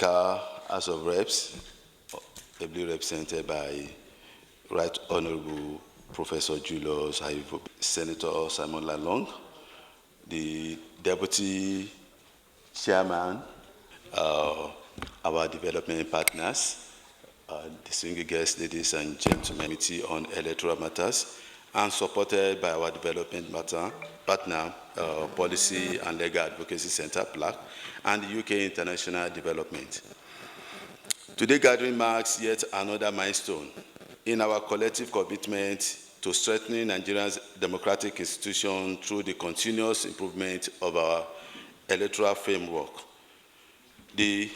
Car House of Reps, ably represented by Right Honorable Professor Julius Haivo, Senator Simon Lalong, the Deputy Chairman, our development partners, distinguished guests, ladies and gentlemen, Committee on Electoral Matters, and supported by our development partner, Policy and Legal Advocacy Center, PLAC, and the UK International Development. Today's gathering marks yet another milestone in our collective commitment to strengthening Nigeria's democratic institutions through the continuous improvement of our electoral framework. The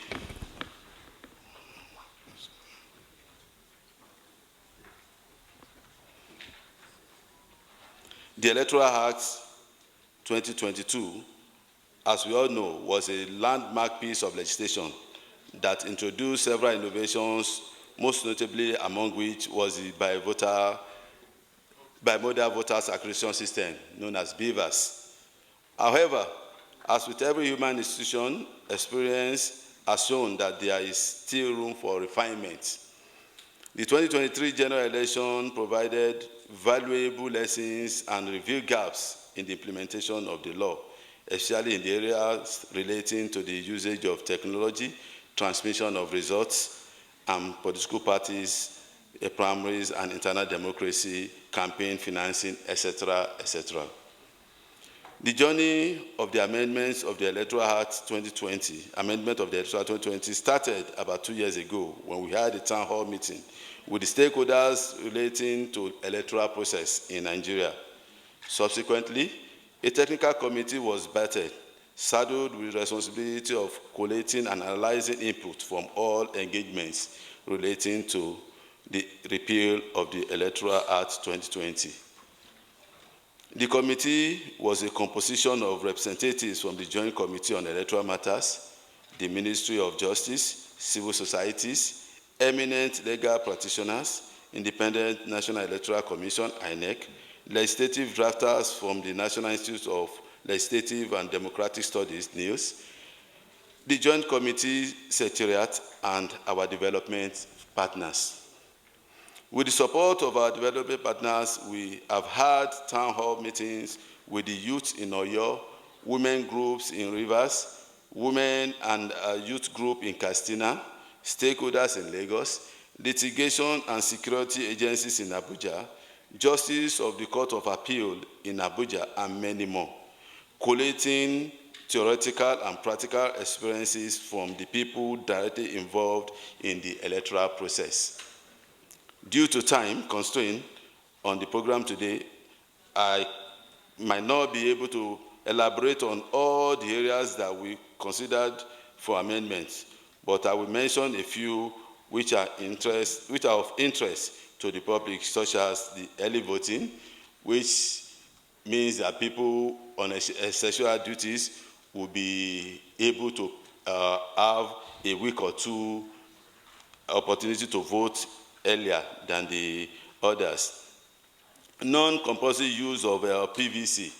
Electoral Act 2022, as we all know, was a landmark piece of legislation that introduced several innovations, most notably among which was the bimodal voters acquisition system, known as BVAS. However, as with every human institution, experience has shown that there is still room for refinement. The 2023 general election provided valuable lessons and revealed gaps in the implementation of the law, especially in the areas relating to the usage of technology, transmission of results, and political parties, primaries, and internal democracy, campaign financing, etc., etc. The journey of the amendments of the Electoral Act 2020, amendment of the Electoral Act 2020, started about 2 years ago when we had a town hall meeting with the stakeholders relating to electoral process in Nigeria. Subsequently, a technical committee was vetted, saddled with the responsibility of collating and analyzing input from all engagements relating to the repeal of the Electoral Act 2020. The committee was a composition of representatives from the Joint Committee on Electoral Matters, the Ministry of Justice, civil societies, eminent legal practitioners, Independent National Electoral Commission, INEC, legislative drafters from the National Institute of Legislative and Democratic Studies, NILS, the Joint Committee Secretariat, and our development partners. With the support of our development partners, we have had town hall meetings with the youth in Oyo, women groups in Rivers, women and youth group in Katsina, stakeholders in Lagos, litigation and security agencies in Abuja, justice of the Court of Appeal in Abuja, and many more, collating theoretical and practical experiences from the people directly involved in the electoral process. Due to time constraint on the program today, I might not be able to elaborate on all the areas that we considered for amendments, but I will mention a few which are of interest to the public, such as the early voting, which means that people on essential duties will be able to have a week or two opportunity to vote earlier than the others. Non-compulsory use of PVC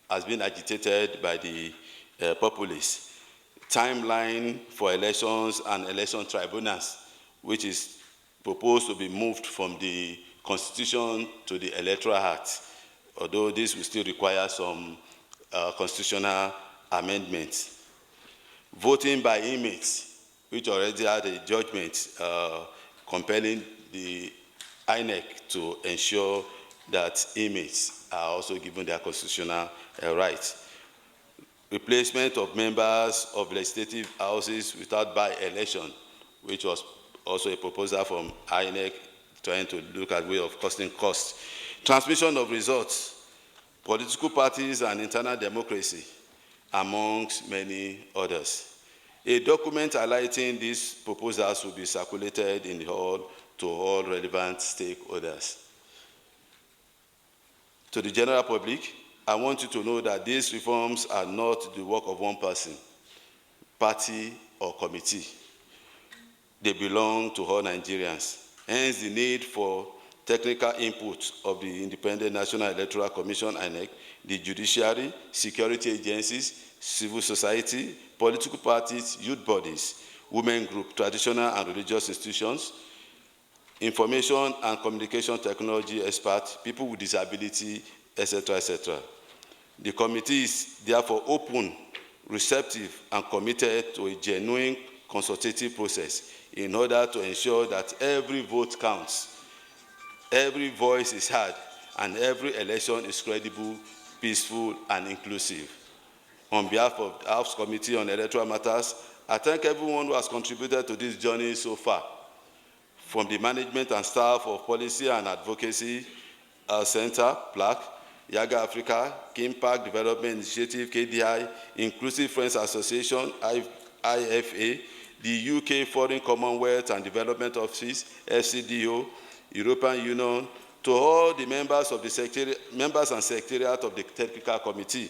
has been agitated by the populace. Timeline for elections and election tribunals, which is proposed to be moved from the Constitution to the Electoral Act, although this will still require some constitutional amendments. Voting by inmates, which already had a judgment compelling the INEC to ensure that inmates are also given their constitutional rights. Replacement of members of legislative houses without by-election, which was also a proposal from INEC trying to look at way of costing costs. Transmission of results, political parties and internal democracy, amongst many others. A document highlighting these proposals will be circulated in the hall to all relevant stakeholders. To the general public, I want you to know that these reforms are not the work of one person, party, or committee. They belong to all Nigerians. Hence, the need for technical input of the Independent National Electoral Commission, INEC, the judiciary, security agencies, civil society, political parties, youth bodies, women group, traditional and religious institutions, information and communication technology experts, people with disability, etc., etc. The committee is therefore open, receptive, and committed to a genuine consultative process in order to ensure that every vote counts, every voice is heard, and every election is credible, peaceful, and inclusive. On behalf of the House Committee on Electoral Matters, I thank everyone who has contributed to this journey so far, from the management and staff of Policy and Advocacy Center, PLAC, Yaga Africa, King Park Development Initiative, KDI, Inclusive Friends Association, IFA, the UK Foreign Commonwealth and Development Office, FCDO, European Union, to all the members of the members and secretariat of the Technical Committee.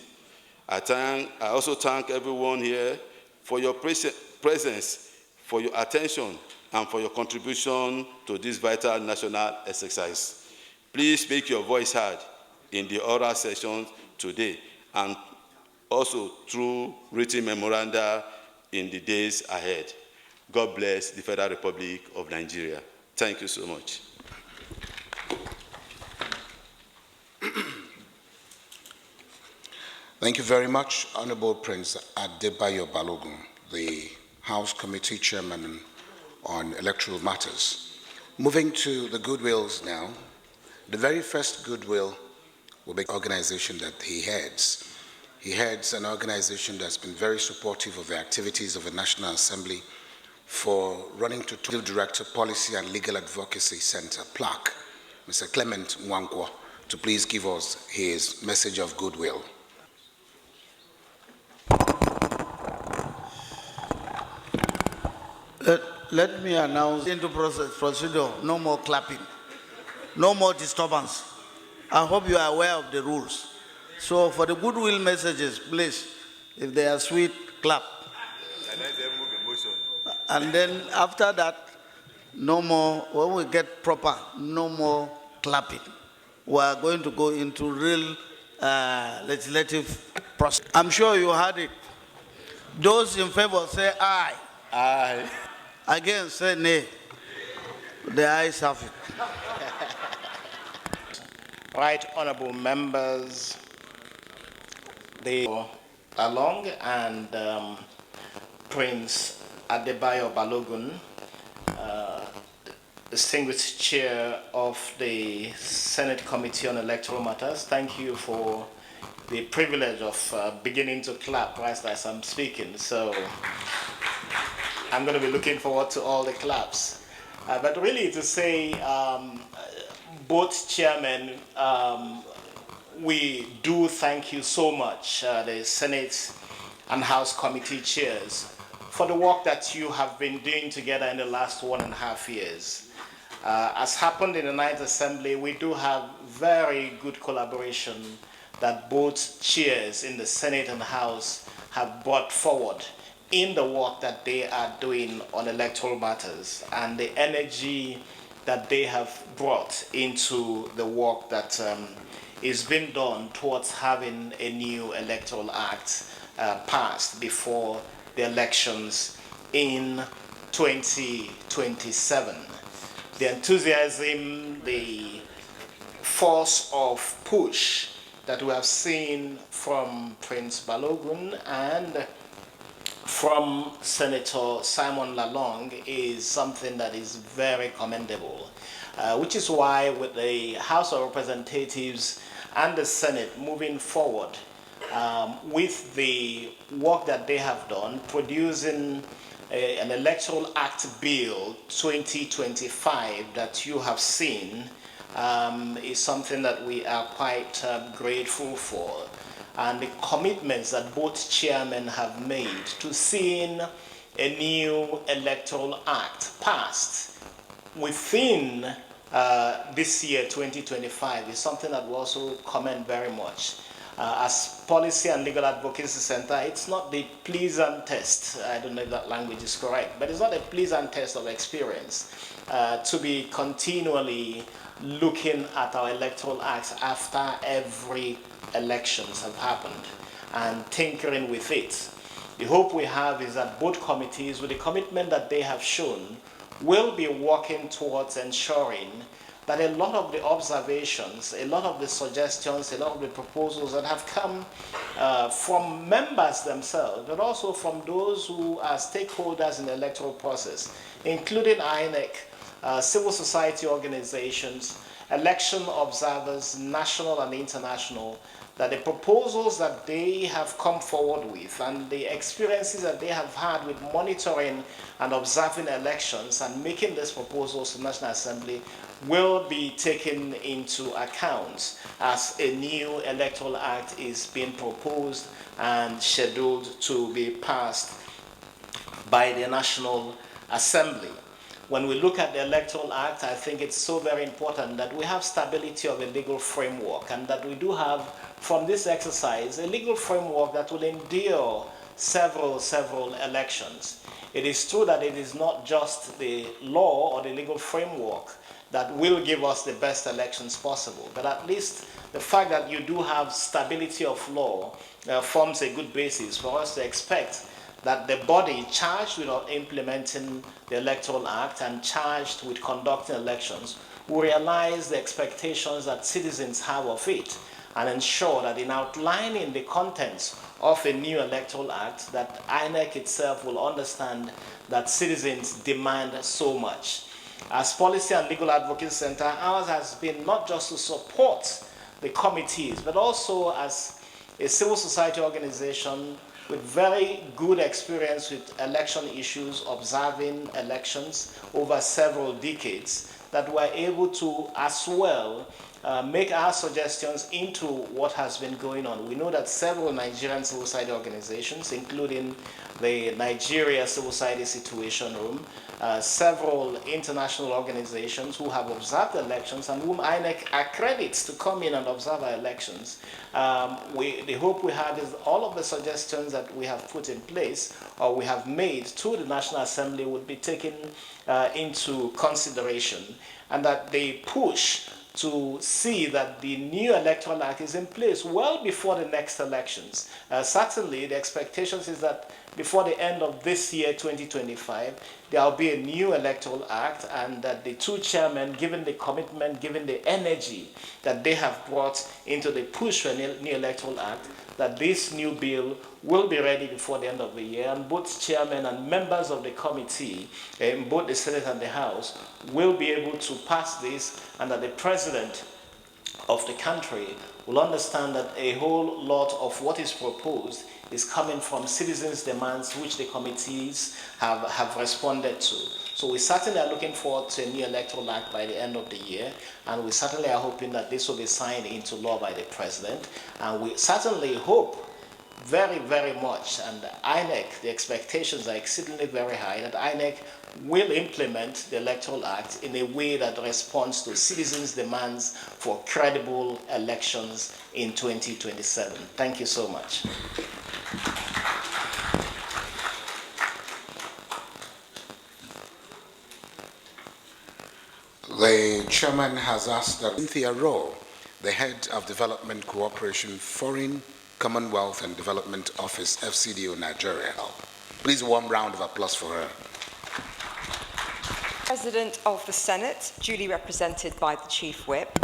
I also thank everyone here for your presence, for your attention, and for your contribution to this vital national exercise. Please make your voice heard in the oral sessions today and also through written memoranda in the days ahead. God bless the Federal Republic of Nigeria. Thank you so much. Thank you very much, Honorable Prince Adebayo Balogun, the House Committee Chairman on Electoral Matters. Moving to the goodwills now, the very first goodwill will be the organization that he heads. He heads an organization that's been very supportive of the activities of the National Assembly for running to Director, Policy and Legal Advocacy Center, PLAC, Mr. Clement Mwankwo, to please give us his message of goodwill. Let me announce into procedure, no more clapping, no more disturbance. I hope you are aware of the rules. So for the goodwill messages, please, if they are sweet, clap. And then after that, no more, when we get proper, no more clapping. We are going to go into real legislative process. I'm sure you heard it. Those in favor say aye. Aye. Again, say nay. The ayes have it. Right, honorable members, along and Prince Adebayo Balogun, distinguished chair of the Senate Committee on Electoral Matters, thank you for the privilege of beginning to clap right as I'm speaking. So I'm going to be looking forward to all the claps. But really to say, both chairmen, we do thank you so much, the Senate and House Committee chairs, for the work that you have been doing together in the last 1.5 years. As happened in the Ninth Assembly, we do have very good collaboration that both chairs in the Senate and House have brought forward in the work that they are doing on electoral matters and the energy that they have brought into the work that is being done towards having a new electoral act passed before the elections in 2027. The enthusiasm, the force of push that we have seen from Prince Balogun and from Senator Simon Lalong is something that is very commendable, which is why with the House of Representatives and the Senate moving forward with the work that they have done, producing an Electoral Act Bill 2025 that you have seen is something that we are quite grateful for. And the commitments that both chairmen have made to seeing a new Electoral Act passed within this year, 2025, is something that we also commend very much. As Policy and Legal Advocacy Center, it's not the pleasant test, I don't know if that language is correct, but it's not a pleasant test of experience to be continually looking at our electoral acts after every elections have happened and tinkering with it. The hope we have is that both committees, with the commitment that they have shown, will be working towards ensuring that a lot of the observations, a lot of the suggestions, a lot of the proposals that have come from members themselves, but also from those who are stakeholders in the electoral process, including INEC, civil society organizations, election observers, national and international, that the proposals that they have come forward with and the experiences that they have had with monitoring and observing elections and making these proposals to the National Assembly will be taken into account as a new electoral act is being proposed and scheduled to be passed by the National Assembly. When we look at the Electoral Act, I think it's so very important that we have stability of a legal framework and that we do have, from this exercise, a legal framework that will endure several elections. It is true that it is not just the law or the legal framework that will give us the best elections possible, but at least the fact that you do have stability of law forms a good basis for us to expect that the body charged with implementing the Electoral Act and charged with conducting elections will realize the expectations that citizens have of it and ensure that in outlining the contents of a new Electoral Act, that INEC itself will understand that citizens demand so much. As Policy and Legal Advocacy Center, ours has been not just to support the committees, but also as a civil society organization with very good experience with election issues, observing elections over several decades, that we're able to as well make our suggestions into what has been going on. We know that several Nigerian civil society organizations, including the Nigeria Civil Society Situation Room, several international organizations who have observed elections and whom INEC accredits to come in and observe our elections. The hope we have is all of the suggestions that we have put in place or we have made to the National Assembly would be taken into consideration, and that they push to see that the new Electoral Act is in place well before the next elections. Certainly, the expectations is that before the end of this year, 2025, there will be a new Electoral Act, and that the two chairmen, given the commitment, given the energy that they have brought into the push for a new Electoral Act, that this new bill will be ready before the end of the year, and both chairmen and members of the committee, in both the Senate and the House, will be able to pass this, and that the President of the country will understand that a whole lot of what is proposed is coming from citizens' demands, which the committees have responded to. So we certainly are looking forward to a new Electoral Act by the end of the year, and we certainly are hoping that this will be signed into law by the President, and we certainly hope very, very much, and INEC, the expectations are exceedingly very high, that INEC will implement the Electoral Act in a way that responds to citizens' demands for credible elections in 2027. Thank you so much. The chairman has asked that Cynthia Rowe, the head of Development Cooperation, Foreign, Commonwealth and Development Office, FCDO Nigeria. Please a warm round of applause for her. President of the Senate, duly represented by the Chief Whip,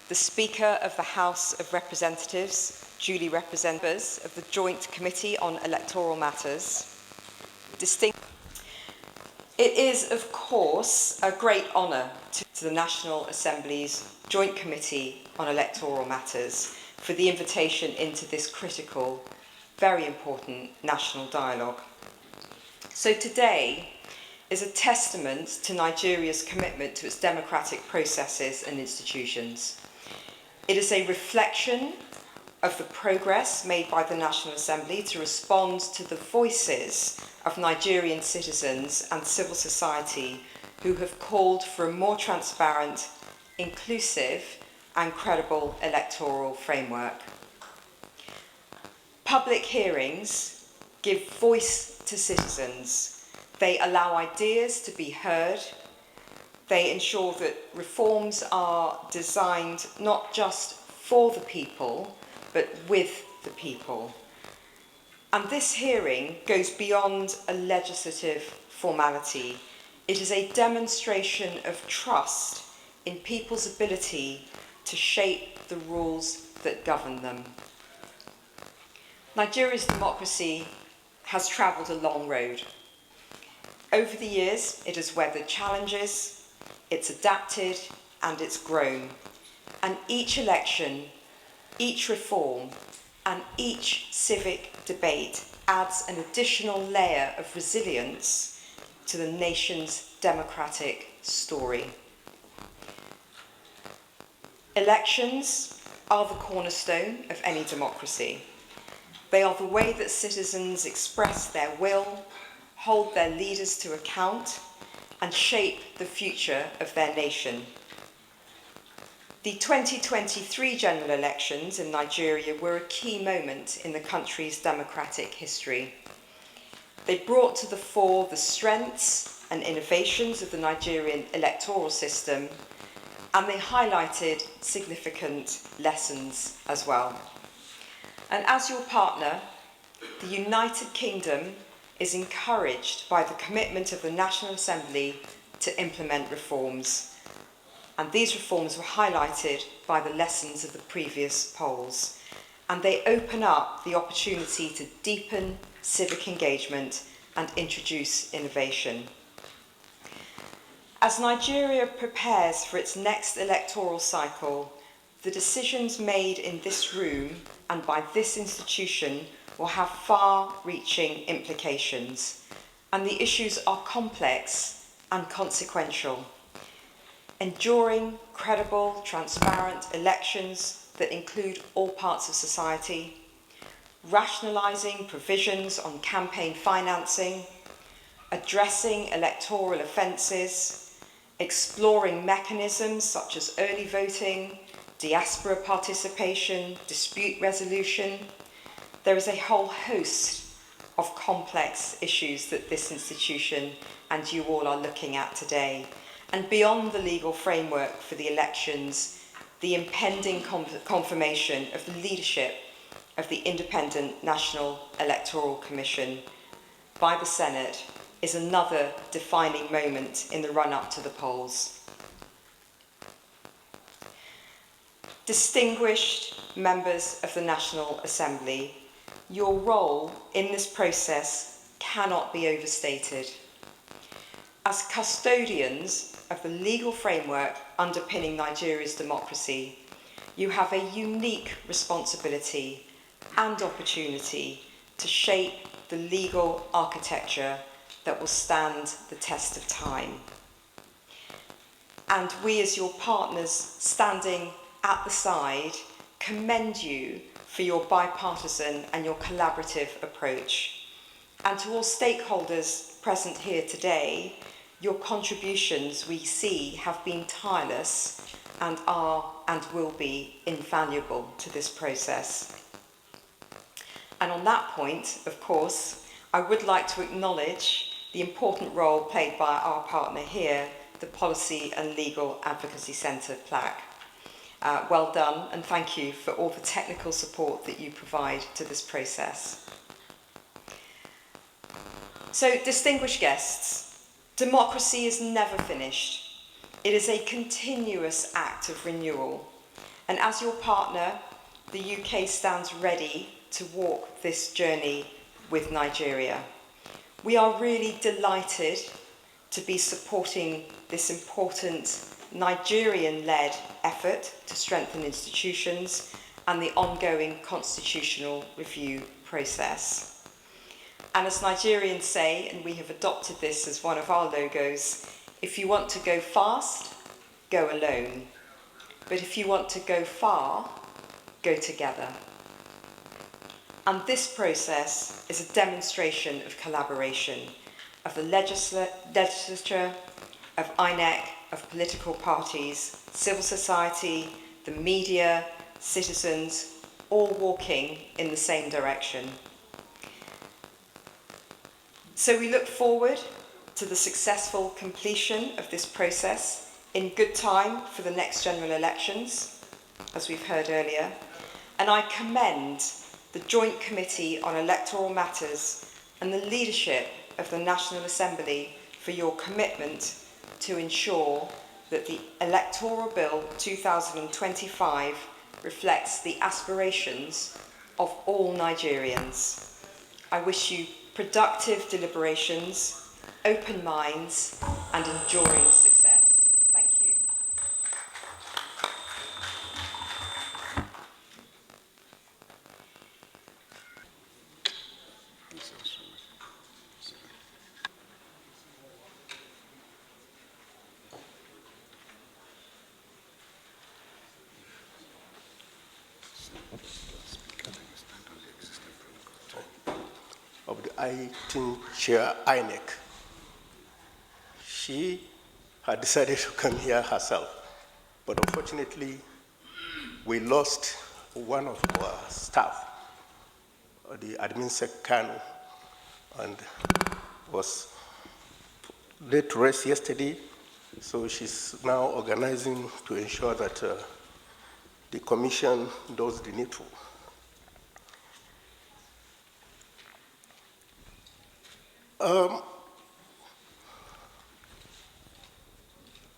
the Speaker of the House of Representatives, duly representatives of the Joint Committee on Electoral Matters, It is, of course, a great honour to the National Assembly's Joint Committee on Electoral Matters for the invitation into this critical, very important national dialogue. So today is a testament to Nigeria's commitment to its democratic processes and institutions. It is a reflection of the progress made by the National Assembly to respond to the voices of Nigerian citizens and civil society who have called for a more transparent, inclusive and credible electoral framework. Public hearings give voice to citizens. They allow ideas to be heard. They ensure that reforms are designed not just for the people, but with the people. And this hearing goes beyond a legislative formality. It is a demonstration of trust in people's ability to shape the rules that govern them. Nigeria's democracy has travelled a long road. Over the years, it has weathered challenges, it's adapted, and it's grown. And each election, each reform, and each civic debate adds an additional layer of resilience to the nation's democratic story. Elections are the cornerstone of any democracy. They are the way that citizens express their will, hold their leaders to account, and shape the future of their nation. The 2023 general elections in Nigeria were a key moment in the country's democratic history. They brought to the fore the strengths and innovations of the Nigerian electoral system, and they highlighted significant lessons as well. And as your partner, the United Kingdom is encouraged by the commitment of the National Assembly to implement reforms. And these reforms were highlighted by the lessons of the previous polls. And they open up the opportunity to deepen civic engagement and introduce innovation. As Nigeria prepares for its next electoral cycle, the decisions made in this room and by this institution will have far-reaching implications, and the issues are complex and consequential. Enduring, credible, transparent elections that include all parts of society, rationalising provisions on campaign financing, addressing electoral offences, exploring mechanisms such as early voting, diaspora participation, dispute resolution. There is a whole host of complex issues that this institution and you all are looking at today. And beyond the legal framework for the elections, the impending confirmation of the leadership of the Independent National Electoral Commission by the Senate is another defining moment in the run-up to the polls. Distinguished members of the National Assembly, your role in this process cannot be overstated. As custodians of the legal framework underpinning Nigeria's democracy, you have a unique responsibility and opportunity to shape the legal architecture that will stand the test of time. And we, as your partners standing at the side, commend you for your bipartisan and your collaborative approach. And to all stakeholders present here today, your contributions we see have been tireless and are and will be invaluable to this process. And on that point, of course, I would like to acknowledge the important role played by our partner here, the Policy and Legal Advocacy Centre, PLAC. Well done, and thank you for all the technical support that you provide to this process. So, distinguished guests, democracy is never finished. It is a continuous act of renewal. And as your partner, the UK stands ready to walk this journey with Nigeria. We are really delighted to be supporting this important Nigerian-led effort to strengthen institutions and the ongoing constitutional review process. And as Nigerians say, and we have adopted this as one of our logos, if you want to go fast, go alone. But if you want to go far, go together. And this process is a demonstration of collaboration of the legislature, of INEC, of political parties, civil society, the media, citizens, all walking in the same direction. So we look forward to the successful completion of this process in good time for the next general elections, as we've heard earlier, and I commend the Joint Committee on Electoral Matters and the leadership of the National Assembly for your commitment to ensure that the Electoral Bill 2025 reflects the aspirations of all Nigerians. I wish you productive deliberations, open minds and enduring success. Thank you. Of the acting chair, INEC. She had decided to come here herself, but unfortunately, we lost one of our staff, the admin sec Kanu, and was laid to rest yesterday, so she's now organizing to ensure that the commission does the needful.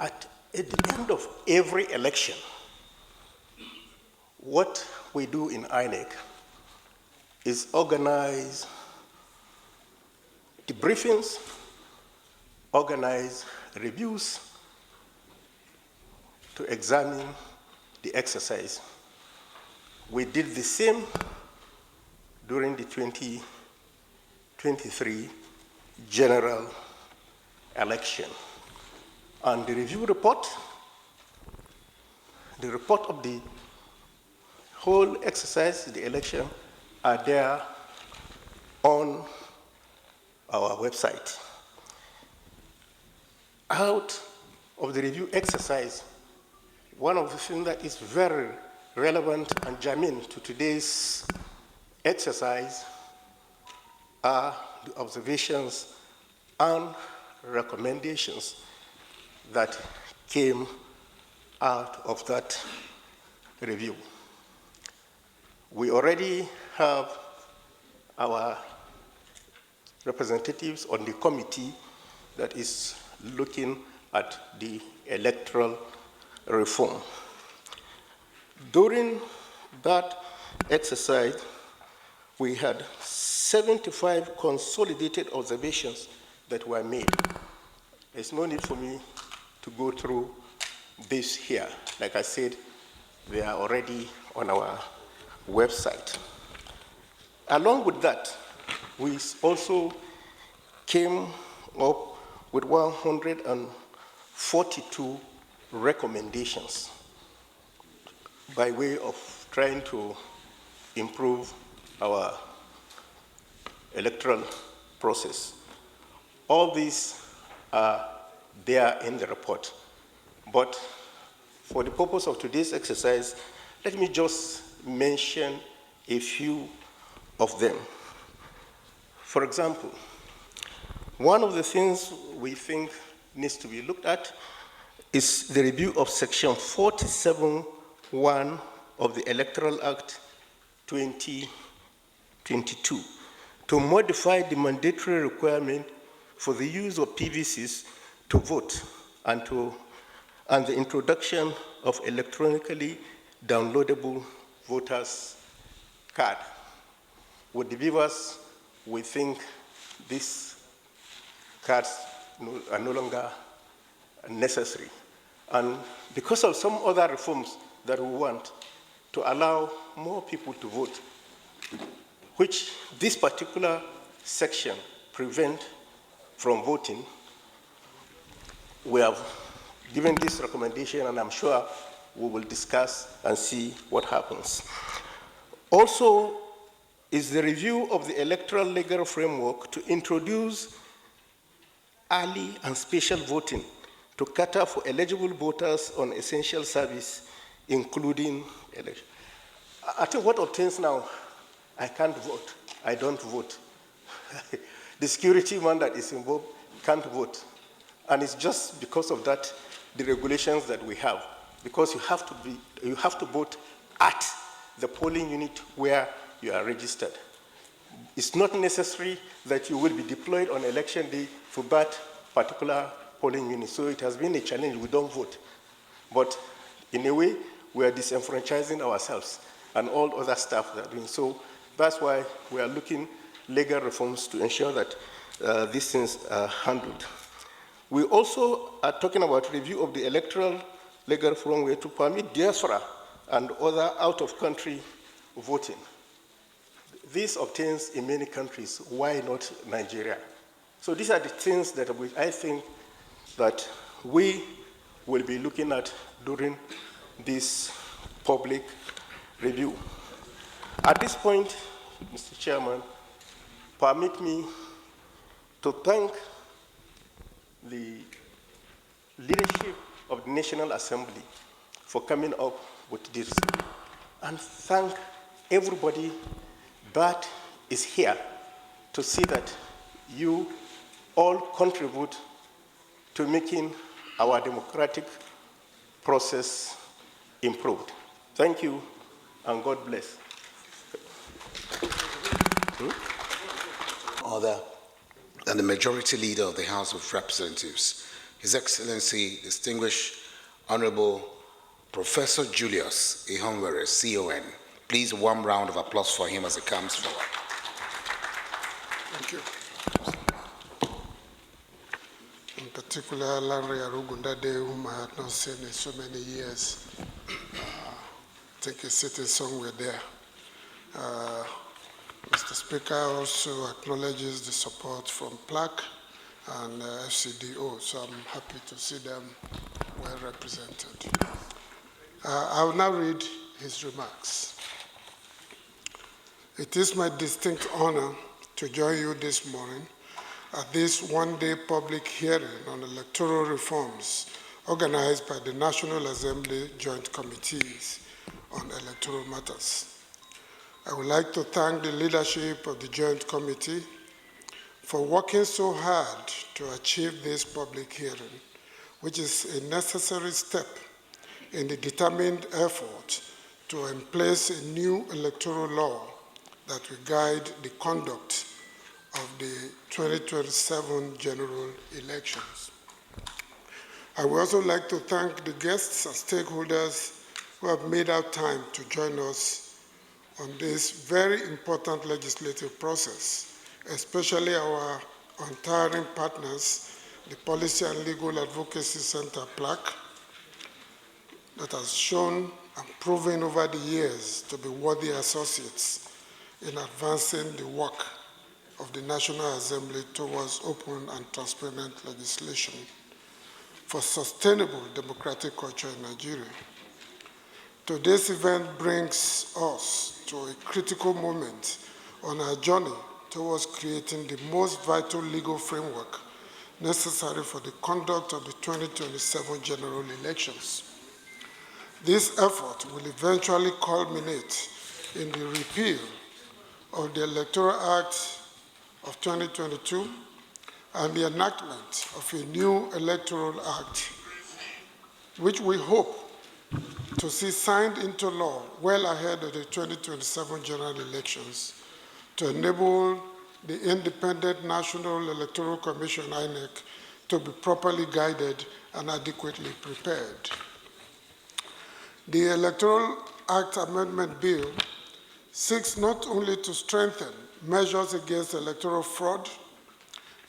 At the end of every election, what we do in INEC is organize debriefings, organize reviews to examine the exercise. We did the same during the 2023 general election. And the review report, the report of the whole exercise, the election, are there on our website. Out of the review exercise, one of the things that is very relevant and germane to today's exercise are the observations and recommendations that came out of that review. We already have our representatives on the committee that is looking at the electoral reform. During that exercise, we had 75 consolidated observations that were made. There's no need for me to go through this here. Like I said, they are already on our website. Along with that, we also came up with 142 recommendations by way of trying to improve our electoral process. All these are there in the report, but for the purpose of today's exercise, let me just mention a few of them. For example, one of the things we think needs to be looked at is the review of Section 47(1) of the Electoral Act 2022 to modify the mandatory requirement for the use of PVCs to vote and the introduction of electronically downloadable voters' card. With the viewers, we think these cards are no longer necessary. And because of some other reforms that we want to allow more people to vote, which this particular section prevent from voting, we have given this recommendation, and I'm sure we will discuss and see what happens. Also is the review of the electoral legal framework to introduce early and special voting to cater for eligible voters on essential service, including election. I think what obtains now, I can't vote, I don't vote. The security man that is involved can't vote. And it's just because of that, the regulations that we have, because you have to vote at the polling unit where you are registered. It's not necessary that you will be deployed on election day for that particular polling unit. So it has been a challenge. We don't vote. But in a way, we are disenfranchising ourselves and all other staff that are doing. So that's why we are looking legal reforms to ensure that these things are handled. We also are talking about review of the electoral legal framework to permit diaspora and other out-of-country voting. This obtains in many countries. Why not Nigeria? So these are the things that I think that we will be looking at during this public review. At this point, Mr. Chairman, permit me to thank the leadership of the National Assembly for coming up with this, and thank everybody that is here to see that you all contribute to making our democratic process improved. Thank you, and God bless. Other than the Majority Leader of the House of Representatives, His Excellency, Distinguished Honorable Professor Julius Ihonwere, CON. Please, a warm round of applause for him as he comes forward. Thank you. In particular, Larry Arugundade, whom I had not seen in so many years. I think he's sitting somewhere there. Mr. Speaker also acknowledges the support from PLAC and FCDO, so I'm happy to see them well represented. I will now read his remarks. It is my distinct honor to join you this morning at this one-day public hearing on electoral reforms organized by the National Assembly Joint Committees on Electoral Matters. I would like to thank the leadership of the Joint Committee for working so hard to achieve this public hearing, which is a necessary step in the determined effort to place a new electoral law that will guide the conduct of the 2027 general elections. I would also like to thank the guests and stakeholders who have made out time to join us on this very important legislative process, especially our untiring partners, the Policy and Legal Advocacy Center, PLAC, that has shown and proven over the years to be worthy associates in advancing the work of the National Assembly towards open and transparent legislation for sustainable democratic culture in Nigeria. Today's event brings us to a critical moment on our journey towards creating the most vital legal framework necessary for the conduct of the 2027 general elections. This effort will eventually culminate in the repeal of the Electoral Act of 2022 and the enactment of a new Electoral Act, which we hope to see signed into law well ahead of the 2027 general elections to enable the Independent National Electoral Commission, INEC, to be properly guided and adequately prepared. The Electoral Act Amendment Bill seeks not only to strengthen measures against electoral fraud,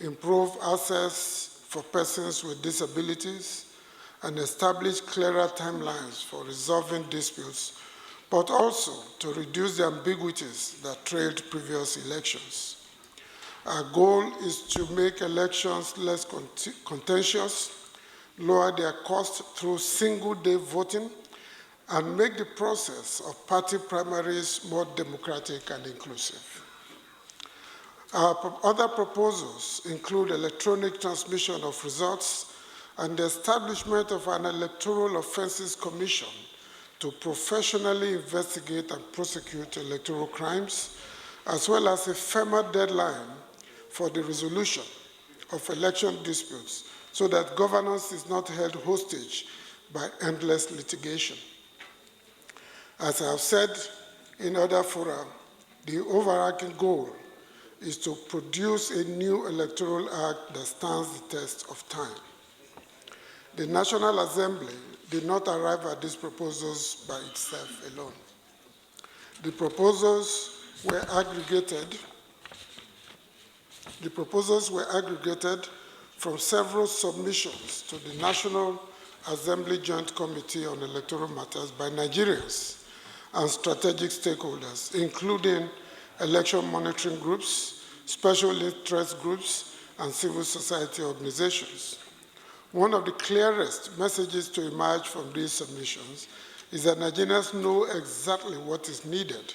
improve access for persons with disabilities, and establish clearer timelines for resolving disputes, but also to reduce the ambiguities that trailed previous elections. Our goal is to make elections less contentious, lower their cost through single-day voting, and make the process of party primaries more democratic and inclusive. Our other proposals include electronic transmission of results and the establishment of an Electoral Offenses Commission to professionally investigate and prosecute electoral crimes, as well as a firmer deadline for the resolution of election disputes so that governance is not held hostage by endless litigation. As I have said in other fora, the overarching goal is to produce a new electoral act that stands the test of time. The National Assembly did not arrive at these proposals by itself alone. The proposals were aggregated from several submissions to the National Assembly Joint Committee on Electoral Matters by Nigerians and strategic stakeholders, including election monitoring groups, special interest groups, and civil society organizations. One of the clearest messages to emerge from these submissions is that Nigerians know exactly what is needed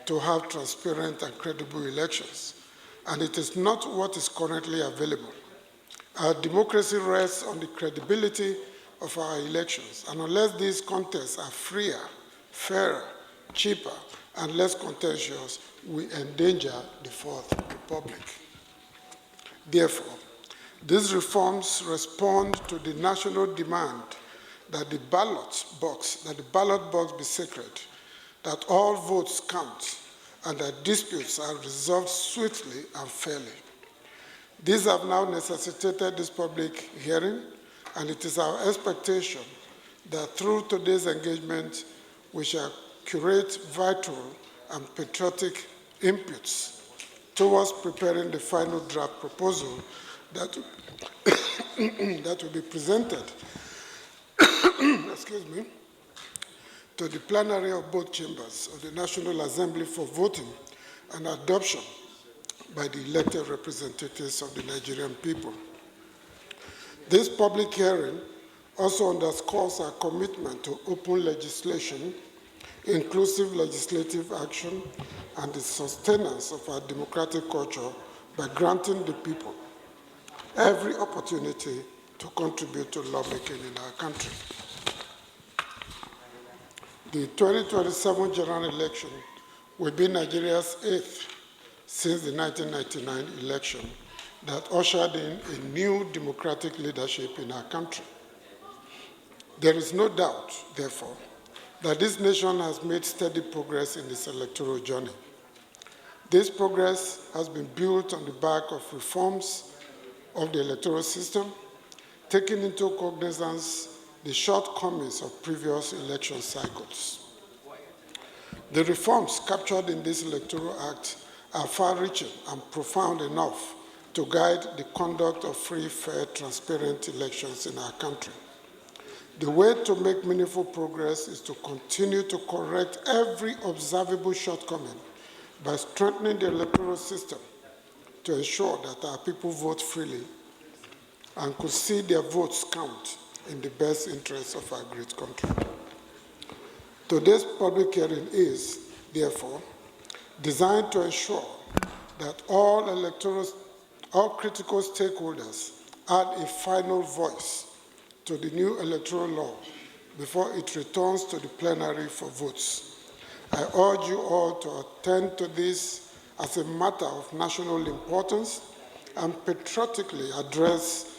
to have transparent and credible elections, and it is not what is currently available. Our democracy rests on the credibility of our elections, and unless these contests are freer, fairer, cheaper, and less contentious, we endanger the Fourth Republic. Therefore, these reforms respond to the national demand that the ballot box be sacred, that all votes count, and that disputes are resolved swiftly and fairly. These have now necessitated this public hearing, and it is our expectation that through today's engagement, we shall curate vital and patriotic inputs towards preparing the final draft proposal that will be presented to the plenary of both chambers of the National Assembly for voting and adoption by the elected representatives of the Nigerian people. This public hearing also underscores our commitment to open legislation, inclusive legislative action, and the sustenance of our democratic culture by granting the people every opportunity to contribute to lawmaking in our country. The 2027 general election will be Nigeria's 8th since the 1999 election that ushered in a new democratic leadership in our country. There is no doubt, therefore, that this nation has made steady progress in its electoral journey. This progress has been built on the back of reforms of the electoral system, taking into cognizance the shortcomings of previous election cycles. The reforms captured in this Electoral Act are far-reaching and profound enough to guide the conduct of free, fair, transparent elections in our country. The way to make meaningful progress is to continue to correct every observable shortcoming by strengthening the electoral system to ensure that our people vote freely and could see their votes count in the best interests of our great country. Today's public hearing is, therefore, designed to ensure that all critical stakeholders add a final voice to the new electoral law before it returns to the plenary for votes. I urge you all to attend to this as a matter of national importance and patriotically address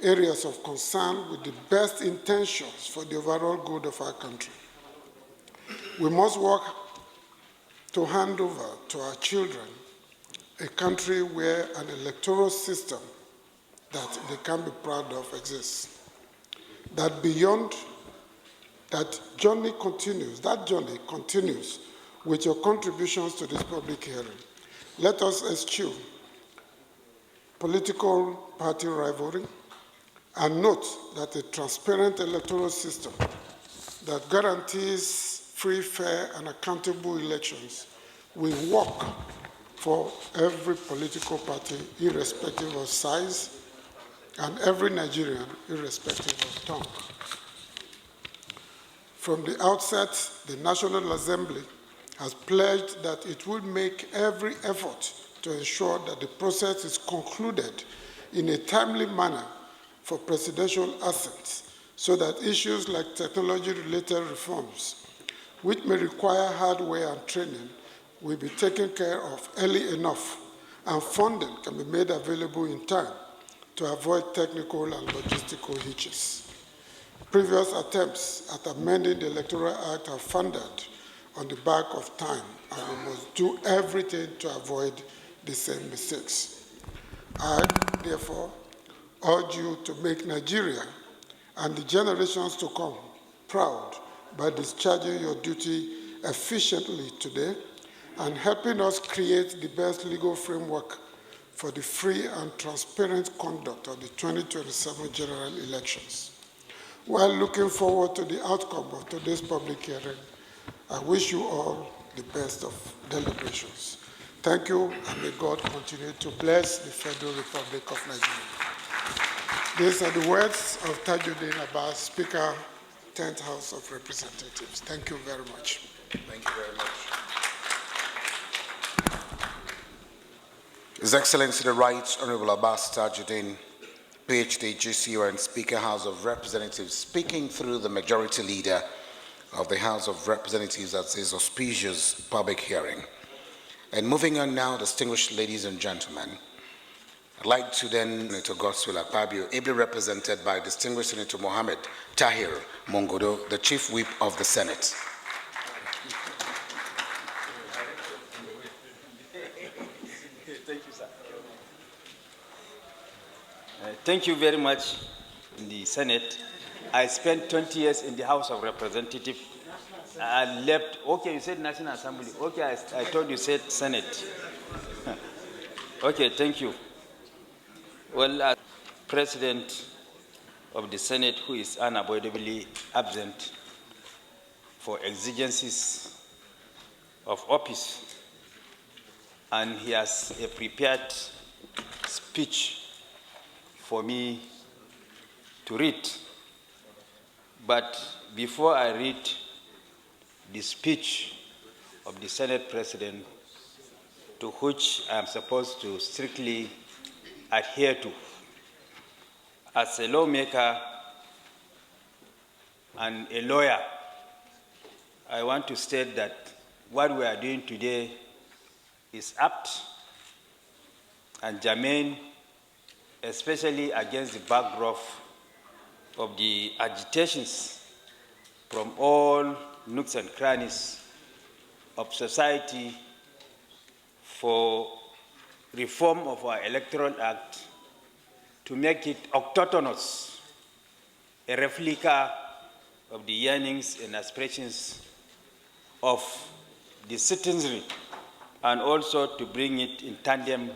areas of concern with the best intentions for the overall good of our country. We must work to hand over to our children a country where an electoral system that they can be proud of exists. That journey continues with your contributions to this public hearing. Let us eschew political party rivalry and note that a transparent electoral system that guarantees free, fair, and accountable elections will work for every political party, irrespective of size, and every Nigerian, irrespective of tongue. From the outset, the National Assembly has pledged that it will make every effort to ensure that the process is concluded in a timely manner for presidential assent, so that issues like technology-related reforms, which may require hardware and training, will be taken care of early enough, and funding can be made available in time to avoid technical and logistical hitches. Previous attempts at amending the Electoral Act have foundered on the back of time and we must do everything to avoid the same mistakes. I, therefore, urge you to make Nigeria and the generations to come proud by discharging your duty efficiently today and helping us create the best legal framework for the free and transparent conduct of the 2027 general elections. While looking forward to the outcome of today's public hearing, I wish you all the best of deliberations. Thank you, and may God continue to bless the Federal Republic of Nigeria. These are the words of Tajuddin Abbas, Speaker, 10th House of Representatives. Thank you very much. Thank you very much. His Excellency the Right Honorable Abbas Tajuddin, PhD, GCO, and Speaker, House of Representatives, speaking through the Majority Leader of the House of Representatives at this auspicious public hearing. And moving on now, distinguished ladies and gentlemen, I'd like to then Senator Godswill Akpabio, ably represented by distinguished Senator Mohammed Tahir Mongodo, the Chief Whip of the Senate. Thank you, sir. Thank you very much. In the Senate, I spent 20 years in the House of Representatives. I left. Okay, you said National Assembly. Okay, I told you said Senate. Okay, thank you. Well, as President of the Senate, who is unavoidably absent for exigencies of office, and he has a prepared speech for me to read. But before I read the speech of the Senate President, to which I am supposed to strictly adhere to, as a lawmaker and a lawyer, I want to state that what we are doing today is apt and germane, especially against the backdrop of the agitations from all nooks and crannies of society for reform of our Electoral Act to make it autochthonous, a replica of the yearnings and aspirations of the citizenry, and also to bring it in tandem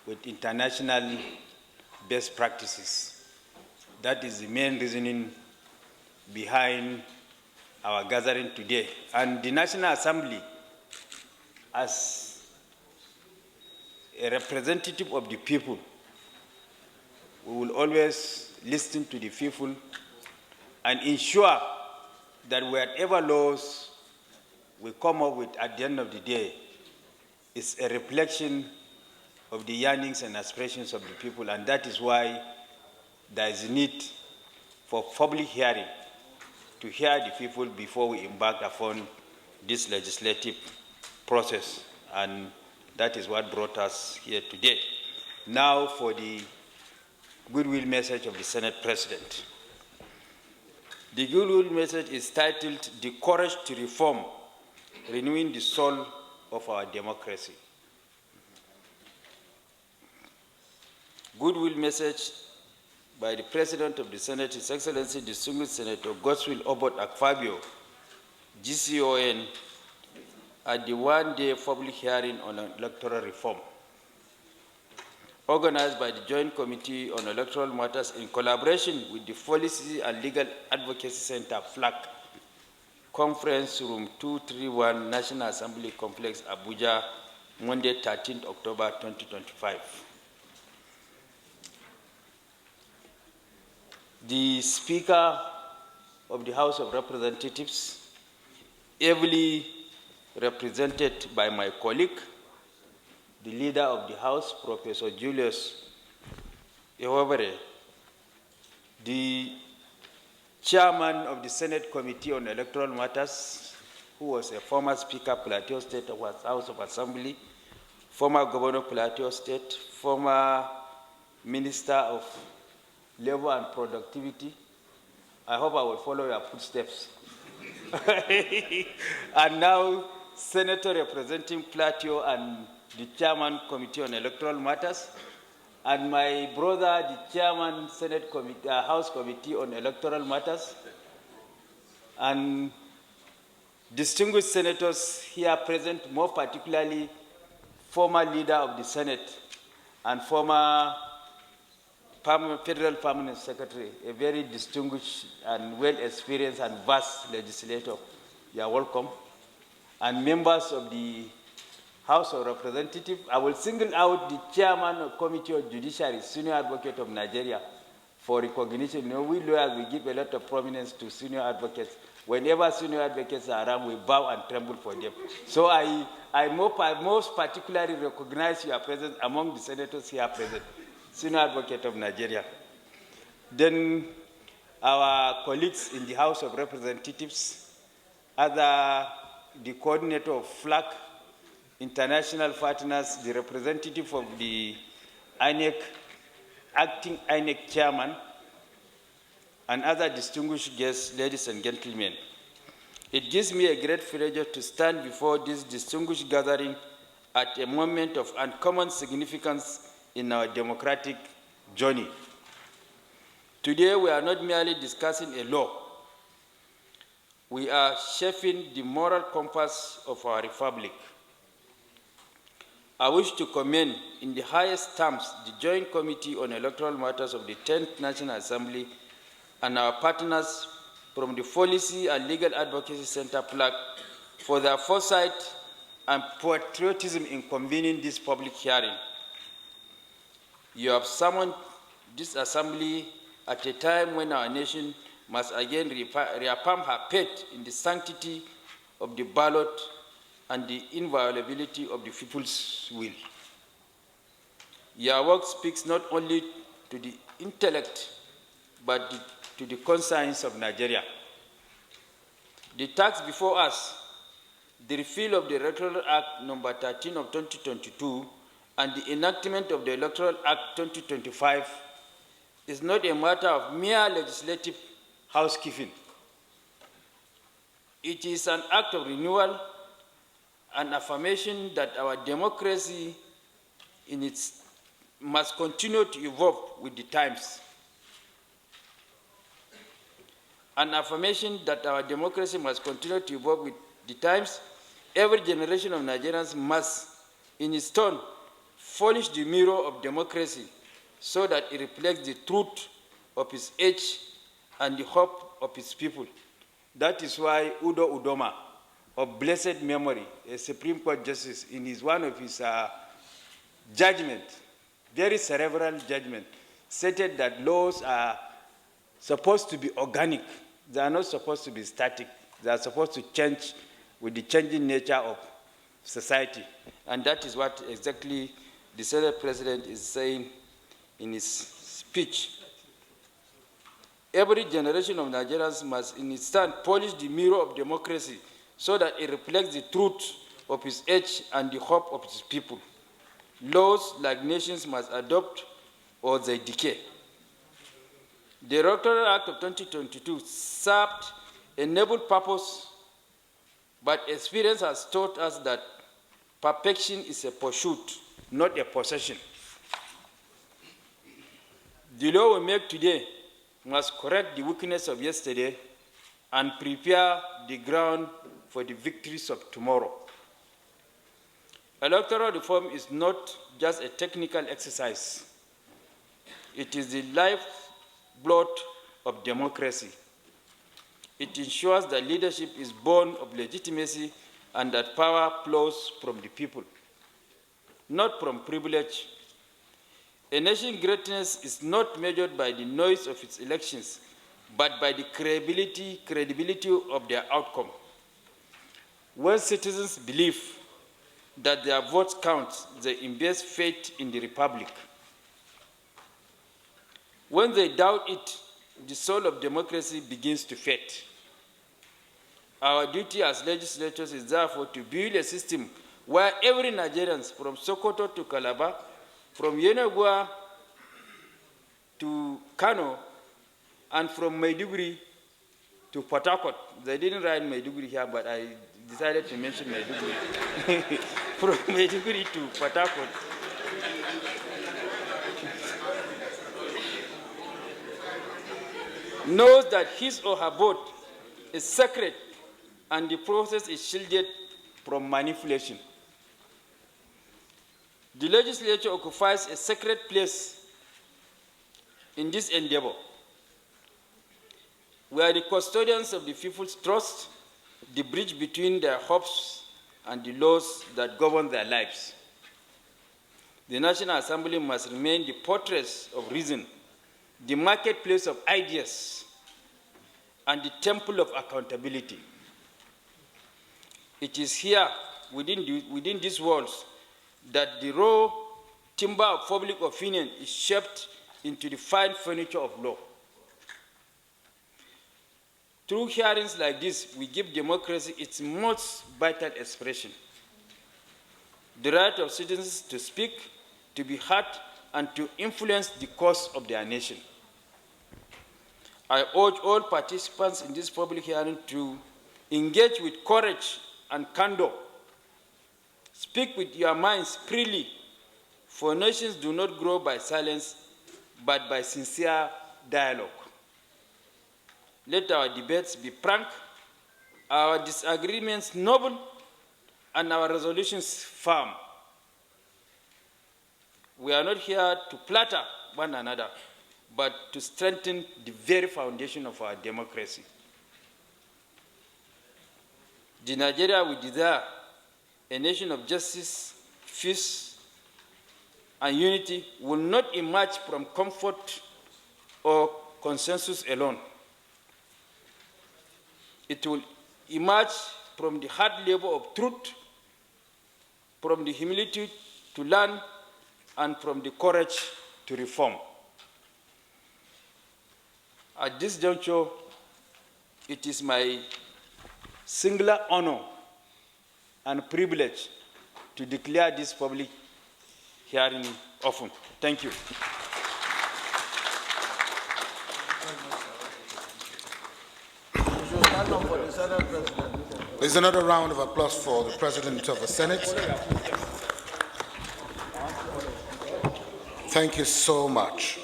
with international best practices. That is the main reasoning behind our gathering today. And the National Assembly, as a representative of the people, we will always listen to the people and ensure that whatever laws we come up with at the end of the day is a reflection of the yearnings and aspirations of the people, and that is why there is a need for public hearing to hear the people before we embark upon this legislative process, and that is what brought us here today. Now for the goodwill message of the Senate President. The goodwill message is titled, "The Courage to Reform, Renewing the Soul of Our Democracy." Goodwill message by the President of the Senate, His Excellency Distinguished Senator Godswill Akpabio, GCON, at the one-day public hearing on electoral reform, organized by the Joint Committee on Electoral Matters in collaboration with the Policy and Legal Advocacy Center, FLAC, Conference Room 231, National Assembly Complex, Abuja, Monday, 13th October 2025. The Speaker of the House of Representatives, ably represented by my colleague, the Leader of the House, Professor Julius Ewabere, the Chairman of the Senate Committee on Electoral Matters, who was a former Speaker, Plateau State House of Assembly, former Governor of Plateau State, former Minister of Labor and Productivity. I hope I will follow your footsteps. And now Senator representing Plateau and the Chairman Committee on Electoral Matters, and my brother, the Chairman Senate Committee, House Committee on Electoral Matters, and distinguished senators here present, more particularly former leader of the Senate and former Federal Permanent Secretary, a very distinguished and well-experienced and vast legislator. You are welcome. And members of the House of Representatives. I will single out the Chairman of Committee on Judiciary, Senior Advocate of Nigeria, for recognition. You know, we lawyers, we give a lot of prominence to senior advocates. Whenever senior advocates are around, we bow and tremble for them. So I most particularly recognize your presence among the senators here present, Senior Advocate of Nigeria. Then our colleagues in the House of Representatives, the coordinator of FLAC, international partners, the representative of the INEC, acting INEC chairman, and other distinguished guests, ladies and gentlemen. It gives me a great pleasure to stand before this distinguished gathering at a moment of uncommon significance in our democratic journey. Today, we are not merely discussing a law. We are shaping the moral compass of our republic. I wish to commend in the highest terms the Joint Committee on Electoral Matters of the 10th National Assembly and our partners from the Policy and Legal Advocacy Center PLAC for their foresight and patriotism in convening this public hearing. You have summoned this assembly at a time when our nation must again reaffirm her faith in the sanctity of the ballot and the inviolability of the people's will. Your work speaks not only to the intellect, but to the conscience of Nigeria. The task before us, the repeal of the Electoral Act number 13 of 2022 and the enactment of the Electoral Act 2025 is not a matter of mere legislative housekeeping. It is an act of renewal and affirmation that our democracy must continue to evolve with the times. An affirmation that our democracy must continue to evolve with the times. Every generation of Nigerians must, in its turn, polish the mirror of democracy so that it reflects the truth of its age and the hope of its people. That is why Udo Udoma, of blessed memory, a Supreme Court justice, in one of his judgment, very cerebral judgment, stated that laws are supposed to be organic. They are not supposed to be static. They are supposed to change with the changing nature of society. And that is what exactly the Senate President is saying in his speech. Every generation of Nigerians must, in its turn, polish the mirror of democracy so that it reflects the truth of its age and the hope of its people. Laws like nations must adopt or they decay. The Electoral Act of 2022 served a noble purpose, but experience has taught us that perfection is a pursuit, not a possession. The law we make today must correct the weakness of yesterday and prepare the ground for the victories of tomorrow. Electoral reform is not just a technical exercise. It is the lifeblood of democracy. It ensures that leadership is born of legitimacy and that power flows from the people, not from privilege. A nation's greatness is not measured by the noise of its elections, but by the credibility of their outcome. When citizens believe that their votes count, they invest faith in the republic. When they doubt it, the soul of democracy begins to fade. Our duty as legislators is therefore to build a system where every Nigerian, from Sokoto to Calabar, from Yenagoa to Kano, and from Maiduguri to Port Harcourt. They didn't write Maiduguri here, but decided to mention Maiduguri. From Maiduguri to Port Harcourt. Knows that his or her vote is sacred and the process is shielded from manipulation. The legislature occupies a sacred place in this endeavor. We are the custodians of the people's trust, the bridge between their hopes and the laws that govern their lives. The National Assembly must remain the fortress of reason, the marketplace of ideas, and the temple of accountability. It is here, within these walls, that the raw timber of public opinion is shaped into the fine furniture of law. Through hearings like this, we give democracy its most vital expression. The right of citizens to speak, to be heard, and to influence the course of their nation. I urge all participants in this public hearing to engage with courage and candor. Speak with your minds freely, for nations do not grow by silence, but by sincere dialogue. Let our debates be frank, our disagreements noble, and our resolutions firm. We are not here to flatter one another, but to strengthen the very foundation of our democracy. The Nigeria we desire, a nation of justice, peace, and unity, will not emerge from comfort or consensus alone. It will emerge from the hard labor of truth, from the humility to learn, and from the courage to reform. At this juncture, it is my singular honor and privilege to declare this public hearing open. Thank you. There's another round of applause for the President of the Senate. Thank you so much.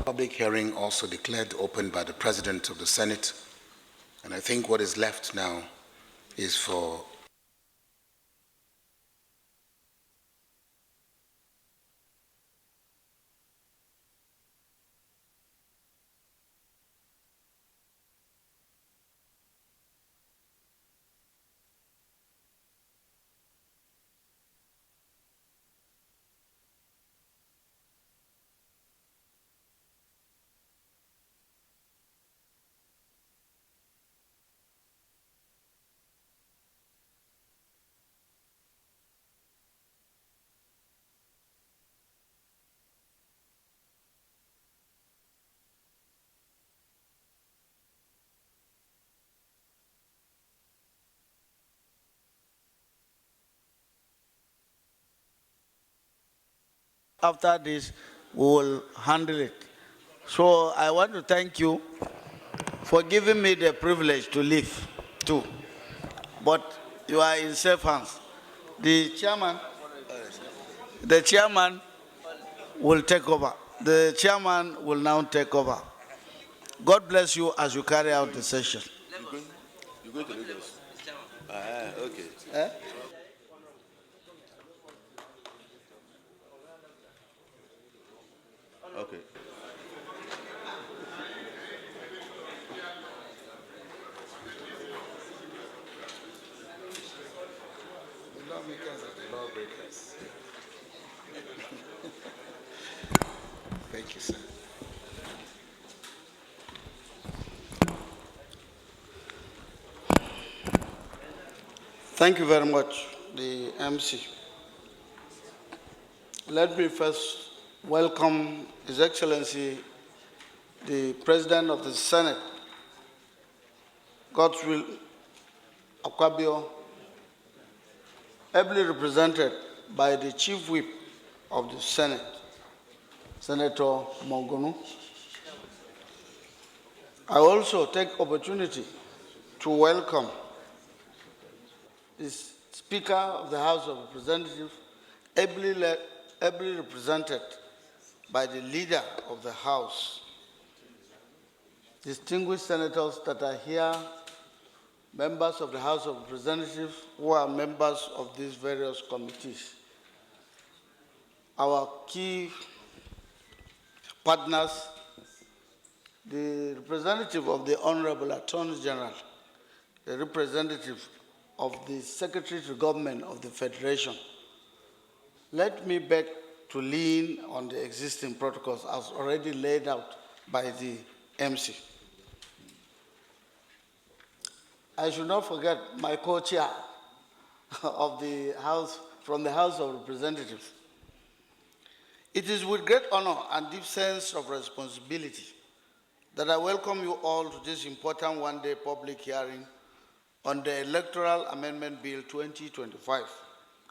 Public hearing also declared open by the President of the Senate, and I think what is left now is for after this, we will handle it. So I want to thank you for giving me the privilege to leave too. But you are in safe hands. The chairman will take over. The chairman will now take over. God bless you as you carry out the session. You're going to Lagos? Okay. Okay. the lawmakers are the lawbreakers. Thank you, sir. Thank you very much, the MC. Let me first welcome His Excellency, the President of the Senate, Godswill Akpabio, ably represented by the Chief Whip of the Senate, Senator Mongonu, I also take opportunity to welcome the Speaker of the House of Representatives, ably represented by the Leader of the House, distinguished senators that are here, members of the House of Representatives who are members of these various committees, our key partners, the representative of the Honorable Attorney General, the representative of the Secretary to Government of the Federation. Let me beg to lean on the existing protocols as already laid out by the MC. I should not forget my co-chair of the House, from the House of Representatives. It is with great honor and deep sense of responsibility that I welcome you all to this important one-day public hearing on the Electoral Amendment Bill 2025,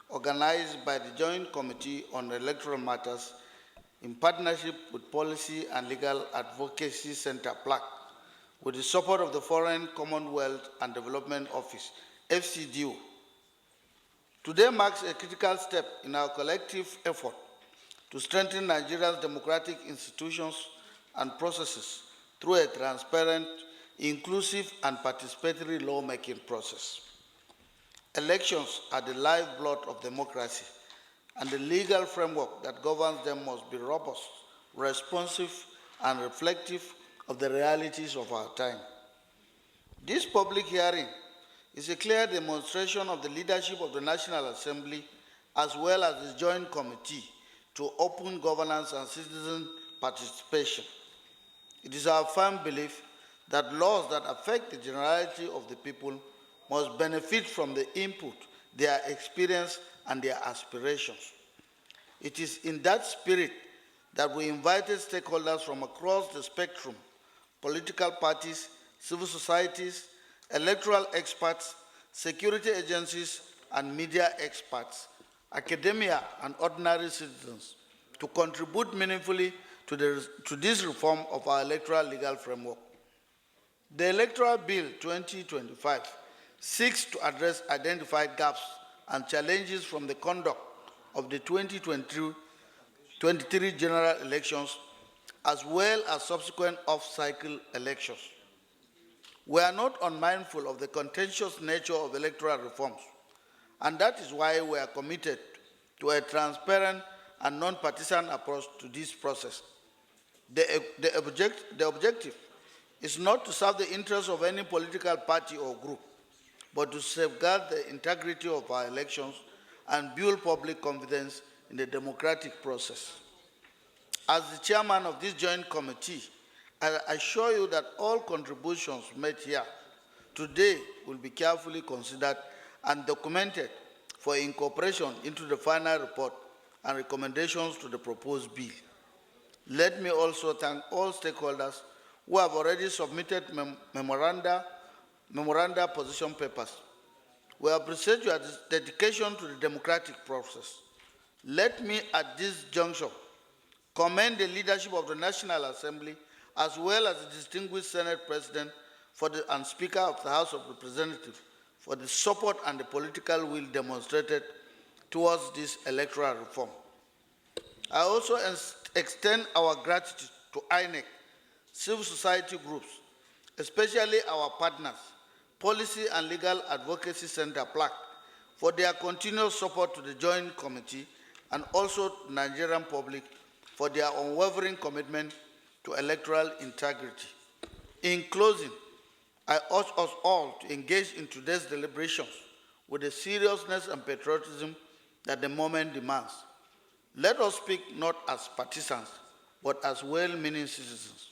organized by the Joint Committee on Electoral Matters in partnership with Policy and Legal Advocacy Center, PLAC, with the support of the Foreign, Commonwealth and Development Office, FCDO. Today marks a critical step in our collective effort to strengthen Nigeria's democratic institutions and processes through a transparent, inclusive, and participatory lawmaking process. Elections are the lifeblood of democracy, and the legal framework that governs them must be robust, responsive, and reflective of the realities of our time. This public hearing is a clear demonstration of the leadership of the National Assembly as well as the Joint Committee to open governance and citizen participation. It is our firm belief that laws that affect the generality of the people must benefit from the input, their experience, and their aspirations. It is in that spirit that we invited stakeholders from across the spectrum, political parties, civil societies, electoral experts, security agencies, and media experts, academia, and ordinary citizens to contribute meaningfully to this reform of our electoral legal framework. The Electoral Bill 2025 seeks to address identified gaps and challenges from the conduct of the 2023 general elections as well as subsequent off-cycle elections. We are not unmindful of the contentious nature of electoral reforms, and that is why we are committed to a transparent and non-partisan approach to this process. The objective is not to serve the interests of any political party or group, but to safeguard the integrity of our elections and build public confidence in the democratic process. As the chairman of this joint committee, I assure you that all contributions made here today will be carefully considered and documented for incorporation into the final report and recommendations to the proposed bill. Let me also thank all stakeholders who have already submitted memoranda position papers. We appreciate your dedication to the democratic process. Let me, at this juncture, commend the leadership of the National Assembly as well as the distinguished Senate President and Speaker of the House of Representatives for the support and the political will demonstrated towards this electoral reform. I also extend our gratitude to INEC, civil society groups, especially our partners, Policy and Legal Advocacy Center, PLAC, for their continuous support to the Joint Committee and also the Nigerian public for their unwavering commitment to electoral integrity. In closing, I urge us all to engage in today's deliberations with the seriousness and patriotism that the moment demands. Let us speak not as partisans, but as well-meaning citizens.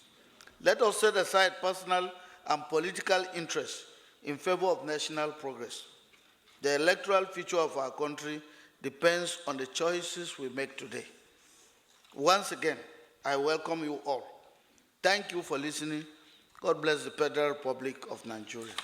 Let us set aside personal and political interests in favor of national progress. The electoral future of our country depends on the choices we make today. Once again, I welcome you all. Thank you for listening. God bless the Federal Republic of Nigeria.